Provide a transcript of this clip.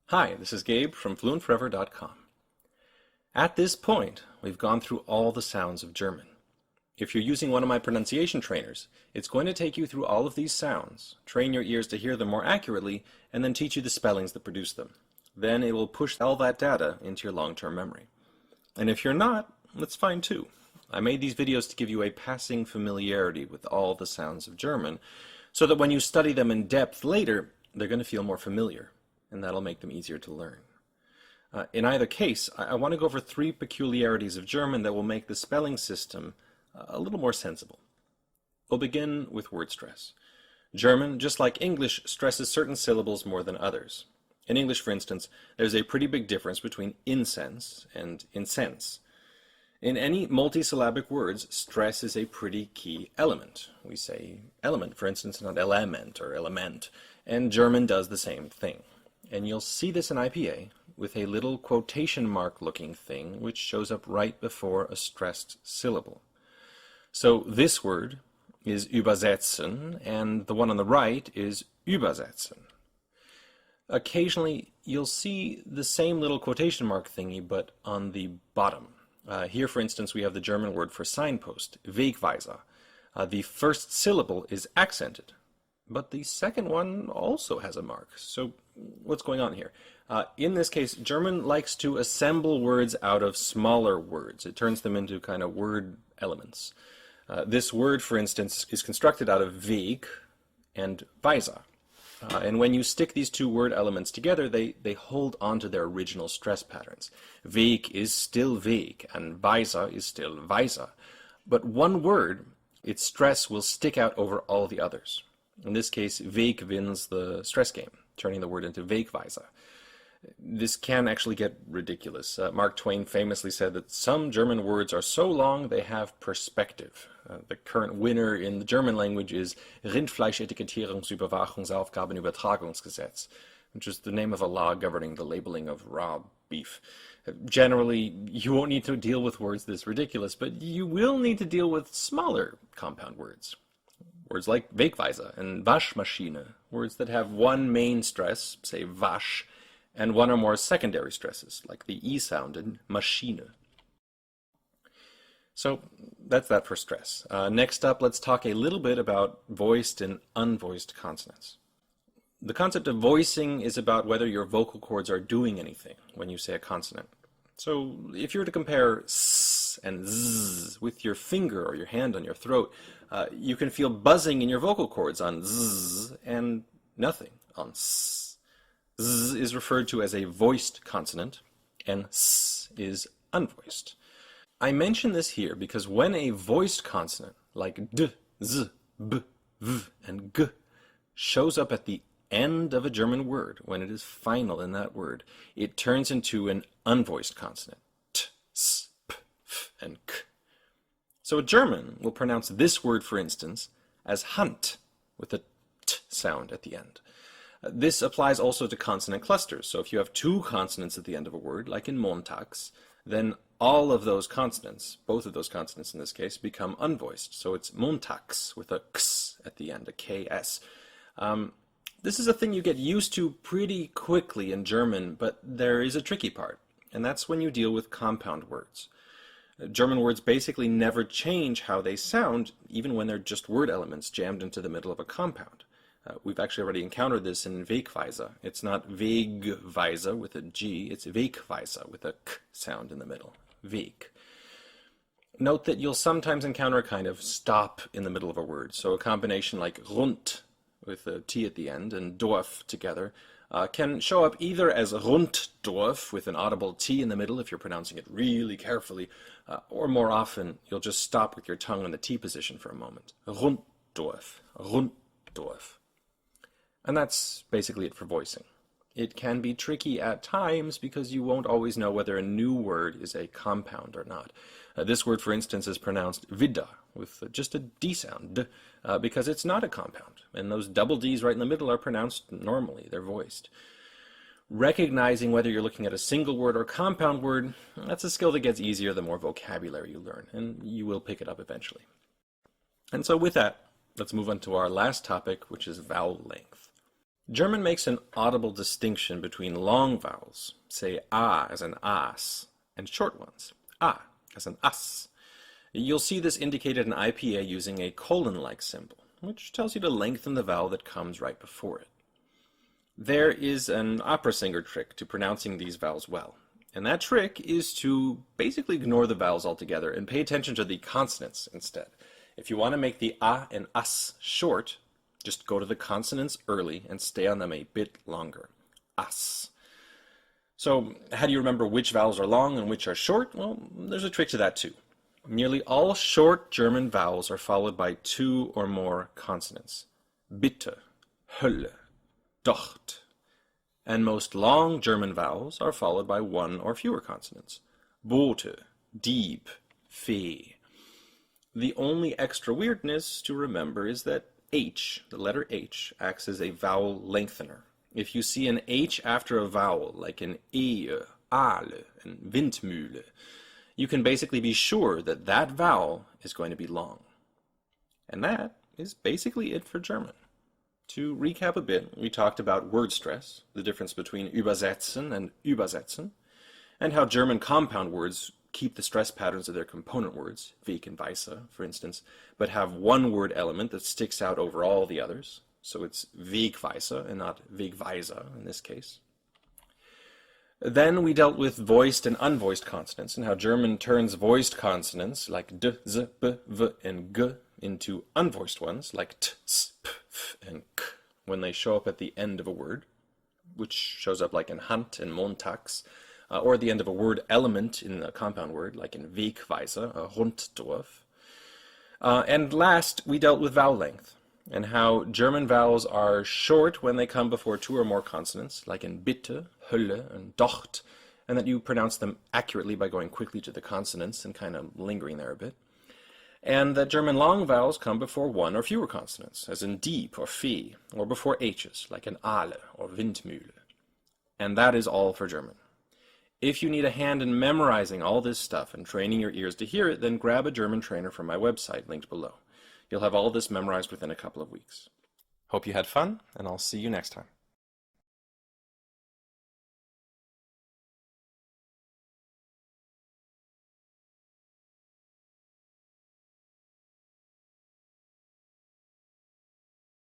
Hi, this is Gabe from FluentForever.com. At this point, we've gone through all the sounds of German. If you're using one of my pronunciation trainers, it's going to take you through all of these sounds, train your ears to hear them more accurately, and then teach you the spellings that produce them. Then it will push all that data into your long-term memory. And if you're not, that's fine too. I made these videos to give you a passing familiarity with all the sounds of German, so that when you study them in depth later, they're going to feel more familiar, and that'll make them easier to learn. In either case, I want to go over three peculiarities of German that will make the spelling system a little more sensible. We'll begin with word stress. German, just like English, stresses certain syllables more than others. In English, for instance, there's a pretty big difference between incense and incense. In any multisyllabic words, stress is a pretty key element. We say element, for instance, not element or element, and German does the same thing. And you'll see this in IPA with a little quotation mark looking thing which shows up right before a stressed syllable. So this word is übersetzen, and the one on the right is übersetzen. Occasionally you'll see the same little quotation mark thingy, but on the bottom. Here, for instance, we have the German word for signpost, Wegweiser. The first syllable is accented, but the second one also has a mark. So what's going on here? In this case, German likes to assemble words out of smaller words. It turns them into kind of word elements. This word, for instance, is constructed out of Weg and Weiser. And when you stick these two word elements together, they hold on to their original stress patterns. Weg is still Weg, and Weiser is still Weiser. But one word, its stress will stick out over all the others. In this case, Weg wins the stress game, turning the word into Wegweiser. This can actually get ridiculous. Mark Twain famously said that some German words are so long they have perspective. The current winner in the German language is Rindfleischetikettierungsüberwachungsaufgabenübertragungsgesetz, which is the name of a law governing the labeling of raw beef. Generally, you won't need to deal with words this ridiculous, but you will need to deal with smaller compound words. Words like Wegweiser and Waschmaschine, words that have one main stress, say wasch, and one or more secondary stresses, like the E sound in Maschine. So that's that for stress. Next up, let's talk a little bit about voiced and unvoiced consonants. The concept of voicing is about whether your vocal cords are doing anything when you say a consonant. So if you were to compare s and z with your finger or your hand on your throat, you can feel buzzing in your vocal cords on z and nothing on s. Z is referred to as a voiced consonant, and s is unvoiced. I mention this here because when a voiced consonant, like d, z, b, v, and g, shows up at the end of a German word, when it is final in that word, it turns into an unvoiced consonant, t, s, p, f, and k. So a German will pronounce this word, for instance, as Hand, with a t sound at the end. This applies also to consonant clusters. So if you have two consonants at the end of a word, like in montags, then all of those consonants, both of those consonants in this case, become unvoiced. So it's montags with a x at the end, a ks. This is a thing you get used to pretty quickly in German, but there is a tricky part, and that's when you deal with compound words. German words basically never change how they sound, even when they're just word elements jammed into the middle of a compound. We've actually already encountered this in Wegweiser. It's not Wegweiser with a G, it's Wegweiser with a K sound in the middle. Weg. Note that you'll sometimes encounter a kind of stop in the middle of a word. So a combination like rund with a T at the end and Dorf together can show up either as Runddorf with an audible T in the middle if you're pronouncing it really carefully, or more often you'll just stop with your tongue in the T position for a moment. Runddorf. Runddorf. And that's basically it for voicing. It can be tricky at times because you won't always know whether a new word is a compound or not. This word, for instance, is pronounced wieder with just a D sound, because it's not a compound. And those double Ds right in the middle are pronounced normally. They're voiced. Recognizing whether you're looking at a single word or compound word, that's a skill that gets easier the more vocabulary you learn, and you will pick it up eventually. And so with that, let's move on to our last topic, which is vowel length. German makes an audible distinction between long vowels, say a as an as, and short ones, a as an as. You'll see this indicated in IPA using a colon-like symbol, which tells you to lengthen the vowel that comes right before it. There is an opera singer trick to pronouncing these vowels well, and that trick is to basically ignore the vowels altogether and pay attention to the consonants instead. If you want to make the a and as short, just go to the consonants early and stay on them a bit longer. As. So, how do you remember which vowels are long and which are short? Well, there's a trick to that too. Nearly all short German vowels are followed by 2 or more consonants. Bitte, Hölle, Docht. And most long German vowels are followed by 1 or fewer consonants. Bote, Dieb, Fee. The only extra weirdness to remember is that H, the letter H, acts as a vowel lengthener. If you see an H after a vowel, like an Ehe, Ale, and Windmühle, you can basically be sure that that vowel is going to be long. And that is basically it for German. To recap a bit, we talked about word stress, the difference between übersetzen and übersetzen, and how German compound words keep the stress patterns of their component words, Weg and Weise, for instance, but have one word element that sticks out over all the others. So it's Wegweise and not Wegweise in this case. Then we dealt with voiced and unvoiced consonants and how German turns voiced consonants like d, z, b, v, and g into unvoiced ones like t, s, p, f, and k when they show up at the end of a word, which shows up like in Hand and Montags, or at the end of a word element in a compound word, like in Wegweise, a Runddorf. And last, we dealt with vowel length, and how German vowels are short when they come before 2 or more consonants, like in Bitte, Hölle, and Docht, and that you pronounce them accurately by going quickly to the consonants and kind of lingering there a bit. And that German long vowels come before 1 or fewer consonants, as in Dieb or Fee, or before H's, like in Ale or Windmühle. And that is all for German. If you need a hand in memorizing all this stuff and training your ears to hear it, then grab a German trainer from my website, linked below. You'll have all this memorized within a couple of weeks. Hope you had fun, and I'll see you next time.